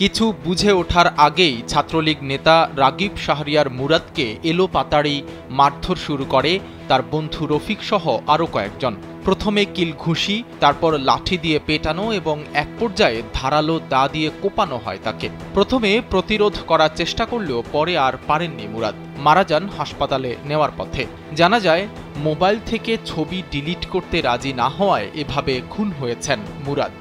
কিছু বুঝে ওঠার আগেই ছাত্রলীগ নেতা রাগিব শাহরিয়ার মুরাদকে এলোপাতাড়ি মারধর শুরু করে তার বন্ধু রফিক সহ আরও কয়েকজন। প্রথমে কিল ঘুষি, তারপর লাঠি দিয়ে পেটানো এবং এক পর্যায়ে ধারালো দা দিয়ে কোপানো হয় তাকে। প্রথমে প্রতিরোধ করার চেষ্টা করলেও পরে আর পারেননি মুরাদ, মারা যান হাসপাতালে নেওয়ার পথে। জানা যায়, মোবাইল থেকে ছবি ডিলিট করতে রাজি না হওয়ায় এভাবে খুন হয়েছেন মুরাদ।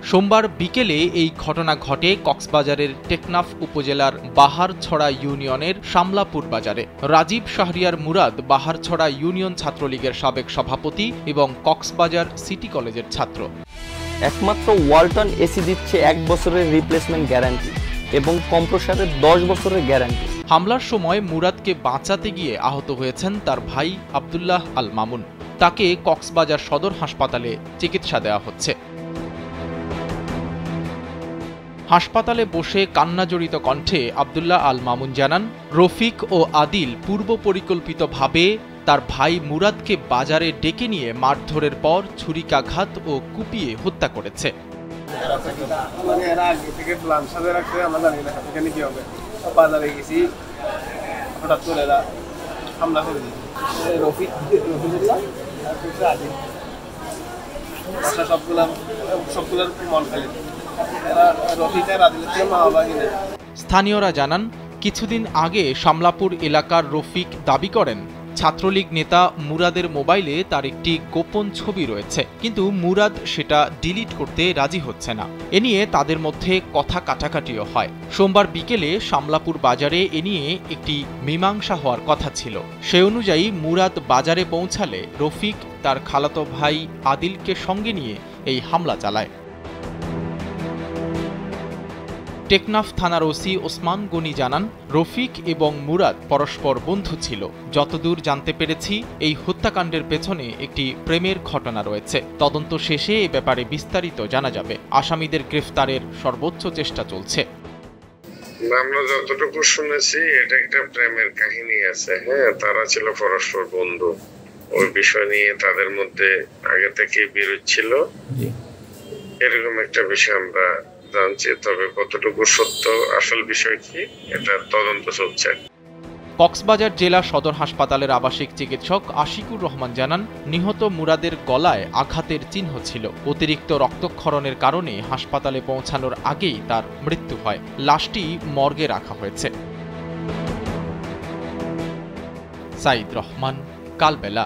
সোমবার বিকেলে এই ঘটনা ঘটে কক্সবাজারের টেকনাফ উপজেলার বাহারছড়া ইউনিয়নের শামলাপুর বাজারে। রাজীব শাহরিয়ার মুরাদ বাহারছড়া ইউনিয়ন ছাত্রলীগের সাবেক সভাপতি এবং কক্সবাজার সিটি কলেজের ছাত্র। একমাত্র ওয়ালটন এসি দিচ্ছে 1 বছরের রিপ্লেসমেন্ট গ্যারান্টি এবং কম্প্রেসারের 10 বছরের গ্যারান্টি। হামলার সময় মুরাদকে বাঁচাতে গিয়ে আহত হয়েছেন তার ভাই আব্দুল্লাহ আল মামুন। তাকে কক্সবাজার সদর হাসপাতালে চিকিৎসা দেওয়া হচ্ছে। হাসপাতালে বসে কান্নাজড়িত কণ্ঠে আব্দুল্লাহ আল মামুন জানান, রফিক ও আদিল পূর্ব পরিকল্পিতভাবে তার ভাই মুরাদকে বাজারে ডেকে নিয়ে মারধরের পর ছুরিকাঘাত ও কুপিয়ে হত্যা করেছে। স্থানীয়রা জানান, কিছুদিন আগে শামলাপুর এলাকার রফিক দাবি করেন ছাত্রলীগ নেতা মুরাদের মোবাইলে তার একটি গোপন ছবি রয়েছে, কিন্তু মুরাদ সেটা ডিলিট করতে রাজি হচ্ছে না। এ নিয়ে তাদের মধ্যে কথা কাটাকাটিও হয়। সোমবার বিকেলে শামলাপুর বাজারে এ নিয়ে একটি মীমাংসা হওয়ার কথা ছিল। সে অনুযায়ী মুরাদ বাজারে পৌঁছালে রফিক তার খালাতো ভাই আদিলকে সঙ্গে নিয়ে এই হামলা চালায়। টেকনাফ থানার ওসি ওসমান গনি জানান, রফিক এবং মুরাদ পরস্পর বন্ধু ছিল। যতদূর জানতে পেরেছি, এই হত্যাকাণ্ডের পেছনে একটি প্রেমের ঘটনা রয়েছে। তদন্ত শেষে এ ব্যাপারে বিস্তারিত জানা যাবে। আসামিদের গ্রেফতারের সর্বোচ্চ চেষ্টা চলছে। আমরা যতটুকু শুনেছি, এটা একটা প্রেমের কাহিনী আছে। তারা ছিল পরস্পর বন্ধু। ওই বিষয় নিয়ে তাদের মধ্যে আগে থেকে বিরোধ ছিল, এরকম একটা বিষয় আমরা জানছি। তবে কতটুকু সত্য, আসল বিষয় কি, এটা তদন্ত চলছে। কক্সবাজার জেলা সদর হাসপাতালের আবাসিক চিকিৎসক আশিকুর রহমান জানান, নিহত মুরাদের গলায় আঘাতের চিহ্ন ছিল। অতিরিক্ত রক্তক্ষরণের কারণে হাসপাতালে পৌঁছানোর আগেই তার মৃত্যু হয়। লাশটি মর্গে রাখা হয়েছে। সাইদ রহমান, কালবেলা।